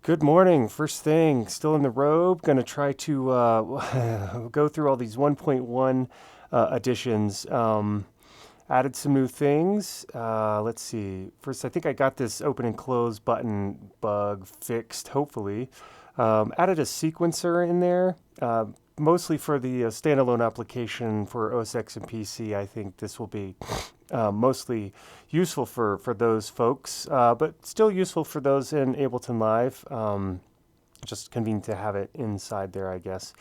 Good morning. First thing, still in the robe. Going to try to go through all these 1.1 additions. Added some new things. Let's see. First, I think I got this open and close button bug fixed, hopefully. Added a sequencer in there, mostly for the standalone application for OS X and PC. I think this will be mostly useful for those folks, but still useful for those in Ableton Live. Just convenient to have it inside there, I guess.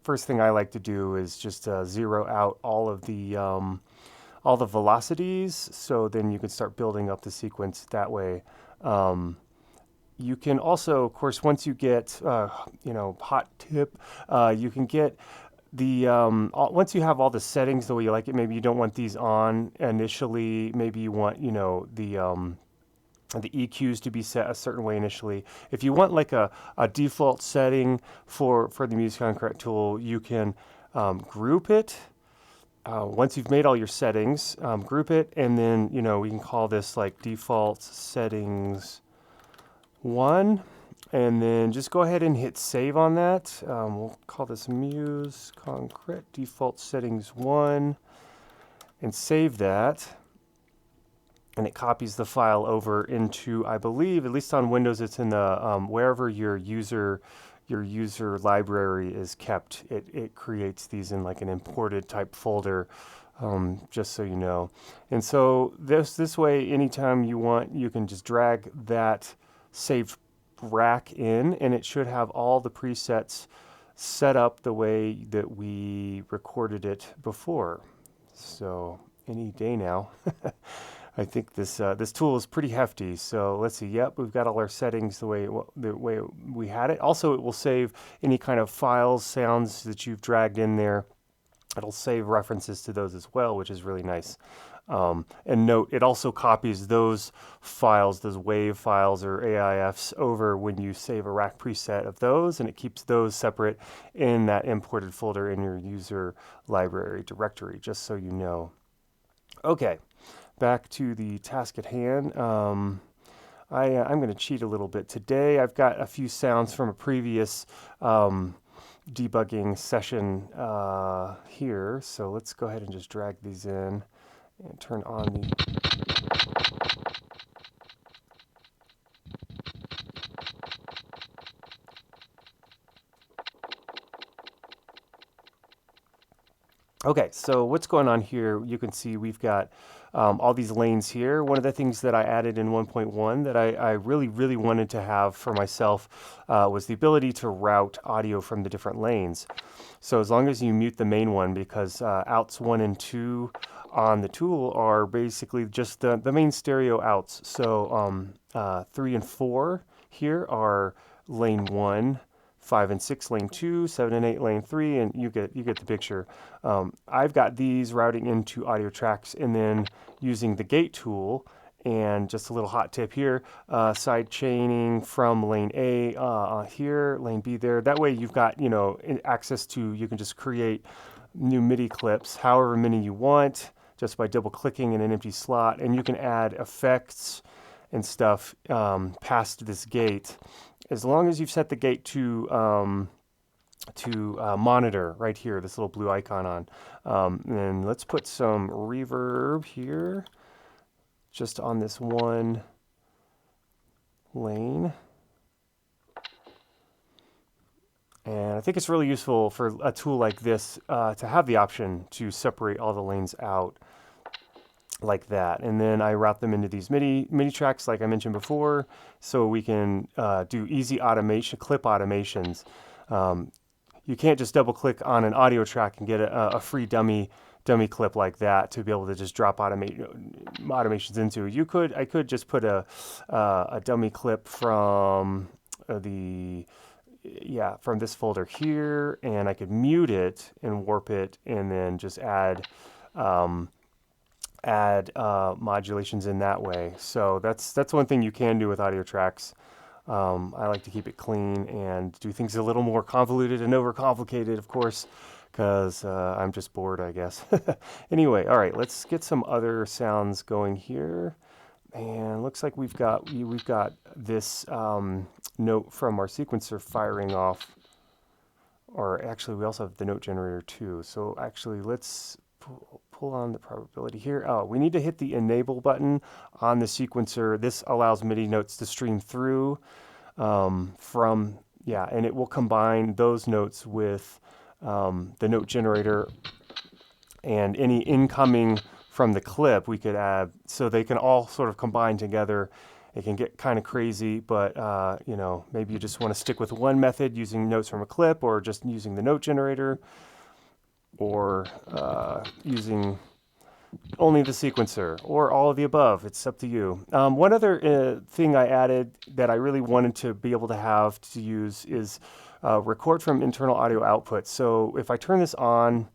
First thing I like to do is just zero out all the velocities, so then you can start building up the sequence that way. You can also, of course, once you get, hot tip, you can get once you have all the settings the way you like it. Maybe you don't want these on initially. Maybe you want, the EQs to be set a certain way initially. If you want like a default setting for the Music Concrete tool, you can group it. Once you've made all your settings, group it, and then, we can call this like default settings 1, and then just go ahead and hit save on that. We'll call this Muse Concrete default settings 1 and save that. And it copies the file over into, I believe, at least on Windows, it's in the wherever your user library is kept. It creates these in like an imported type folder, just so you know. And so this way, anytime you want, you can just drag that saved rack in, and it should have all the presets set up the way that we recorded it before. So any day now. I think this tool is pretty hefty. So let's see. Yep, we've got all our settings the way we had it. Also, it will save any kind of files, sounds that you've dragged in there. It'll save references to those as well, which is really nice. And note, it also copies those files, those WAV files or AIFs, over when you save a rack preset of those, and it keeps those separate in that imported folder in your user library directory, just so you know. Okay. Back to the task at hand. I'm going to cheat a little bit today. I've got a few sounds from a previous debugging session here. So let's go ahead and just drag these in and turn on the... Okay, so what's going on here, you can see we've got all these lanes here. One of the things that I added in 1.1 that I really, really wanted to have for myself was the ability to route audio from the different lanes. So as long as you mute the main one, because outs 1 and 2 on the tool are basically just the main stereo outs. So 3 and 4 here are lane 1, 5 and 6 lane 2, 7 and 8 lane 3, and you get the picture. I've got these routing into audio tracks, and then using the gate tool, and just a little hot tip here, side chaining from lane A here, lane B there. That way you've got, access to, you can just create new MIDI clips, however many you want, just by double clicking in an empty slot, and you can add effects and stuff past this gate, as long as you've set the gate to monitor right here, this little blue icon on. And let's put some reverb here, just on this one lane. And I think it's really useful for a tool like this to have the option to separate all the lanes out like that. And then I route them into these MIDI tracks like I mentioned before, so we can do easy automation, clip automations. You can't just double click on an audio track and get a free dummy clip like that to be able to just drop automations into. I could just put a dummy clip from from this folder here, and I could mute it and warp it, and then just add modulations in that way. So that's one thing you can do with audio tracks. I like to keep it clean and do things a little more convoluted and overcomplicated, of course, because I'm just bored, I guess. Anyway, all right, let's get some other sounds going here. And looks like we've got this note from our sequencer firing off. Or actually, we also have the note generator too. So actually, let's pull on the probability here. Oh, we need to hit the enable button on the sequencer. This allows MIDI notes to stream through from, yeah, and it will combine those notes with the note generator and any incoming from the clip we could add, so they can all sort of combine together. It can get kind of crazy, but you know, maybe you just want to stick with one method using notes from a clip, or just using the note generator, or using only the sequencer, or all of the above. It's up to you. One other thing I added that I really wanted to be able to have to use is record from internal audio output. So if I turn this on,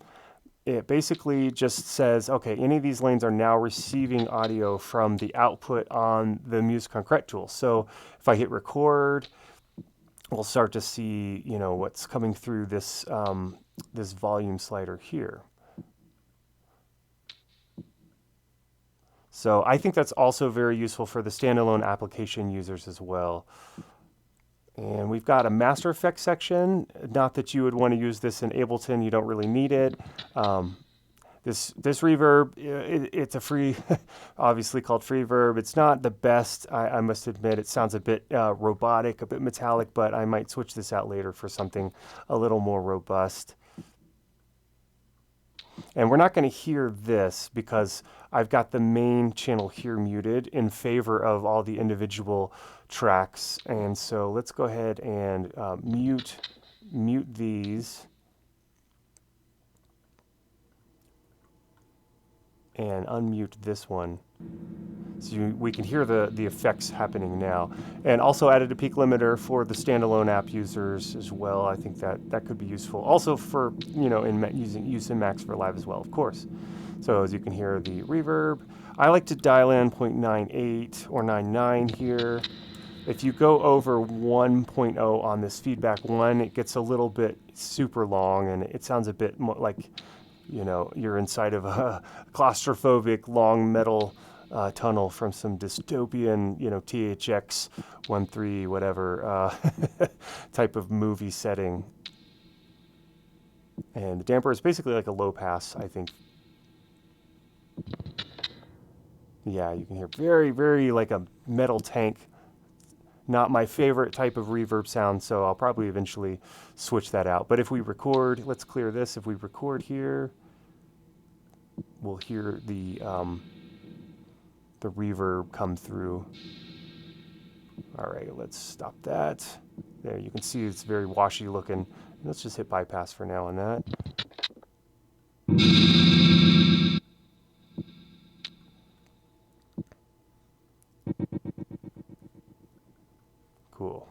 it basically just says, okay, any of these lanes are now receiving audio from the output on the Muse Concrete tool. So if I hit record, we'll start to see, you know, what's coming through this, this volume slider here. So I think that's also very useful for the standalone application users as well. And we've got a master effects section. Not that you would want to use this in Ableton, you don't really need it. This reverb, it's a free, obviously called Freeverb. It's not the best, I must admit. It sounds a bit robotic, a bit metallic, but I might switch this out later for something a little more robust. And we're not going to hear this because I've got the main channel here muted in favor of all the individual tracks. And so let's go ahead and mute these and unmute this one. So we can hear the effects happening now. And also added a peak limiter for the standalone app users as well. I think that could be useful. Also for, you know, in using Max for Live as well, of course. So as you can hear the reverb, I like to dial in 0.98 or 99 here. If you go over 1.0 on this feedback one, it gets a little bit super long, and it sounds a bit more like, you know, you're inside of a claustrophobic long metal tunnel from some dystopian, you know, THX 13 whatever type of movie setting. And the damper is basically like a low pass, I think. Yeah, you can hear very, very like a metal tank. Not my favorite type of reverb sound, so I'll probably eventually switch that out. But if we record, let's clear this. If we record here, we'll hear the reverb come through. All right, let's stop that. There, you can see it's very washy looking. Let's just hit bypass for now on that. Cool.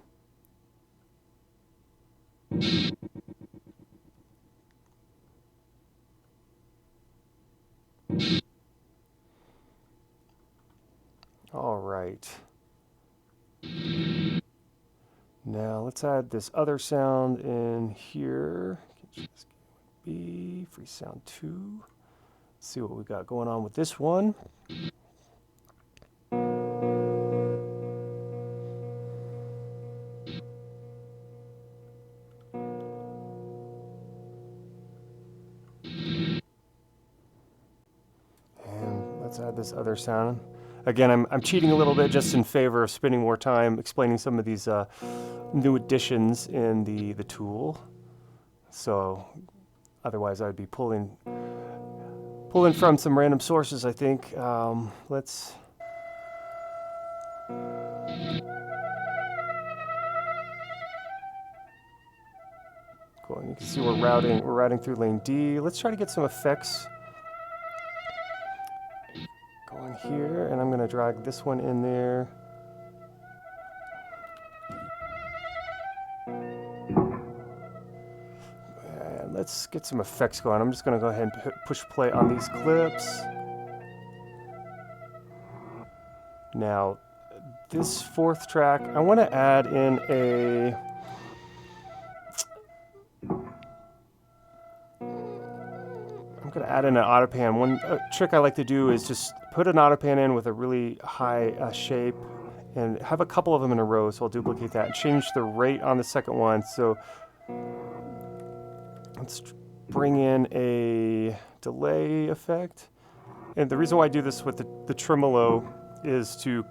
All right. Now let's add this other sound in here. B, free sound 2. Let's see what we got going on with this one. And let's add this other sound. Again, I'm cheating a little bit just in favor of spending more time explaining some of these new additions in the tool. So otherwise I'd be pulling from some random sources, I think. Let's... Cool, and you can see we're routing through lane D. Let's try to get some effects going here, and I'm going to drag this one in there. And let's get some effects going. I'm just going to go ahead and push play on these clips. Now, this fourth track, I want to add in a... I'm going to add in an autopan. One trick I like to do is just put an autopan in with a really high shape and have a couple of them in a row. So I'll duplicate that and change the rate on the second one. So let's bring in a delay effect. And the reason why I do this with the tremolo is to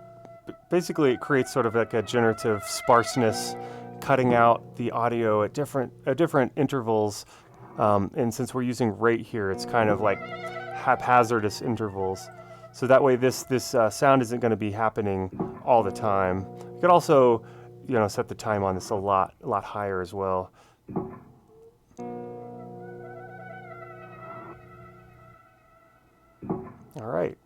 basically it creates sort of like a generative sparseness, cutting out the audio at different intervals. And since we're using rate here, it's kind of like haphazardous intervals. So that way this sound isn't going to be happening all the time. You could also, set the time on this a lot higher as well. All right.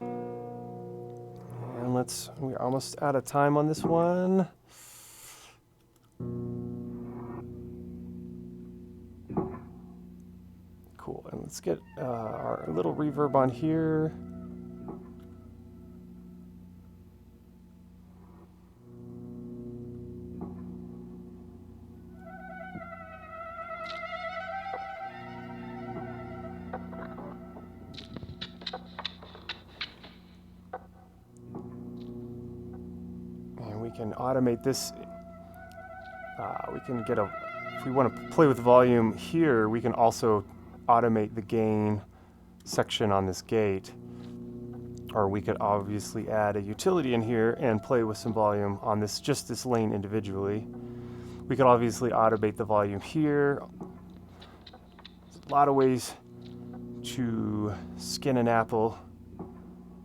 And we're almost out of time on this one. Cool, and let's get our little reverb on here. And we can automate this. We can get if we want to play with volume here, we can also automate the gain section on this gate, or we could obviously add a utility in here and play with some volume on just this lane individually. We could obviously automate the volume here. There's a lot of ways to skin an apple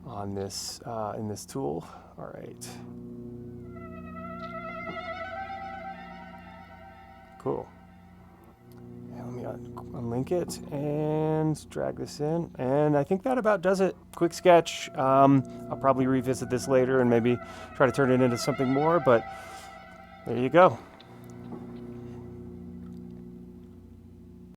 on this in this tool. All right. Cool. Let me unlink it and drag this in. And I think that about does it. Quick sketch. I'll probably revisit this later and maybe try to turn it into something more, but there you go.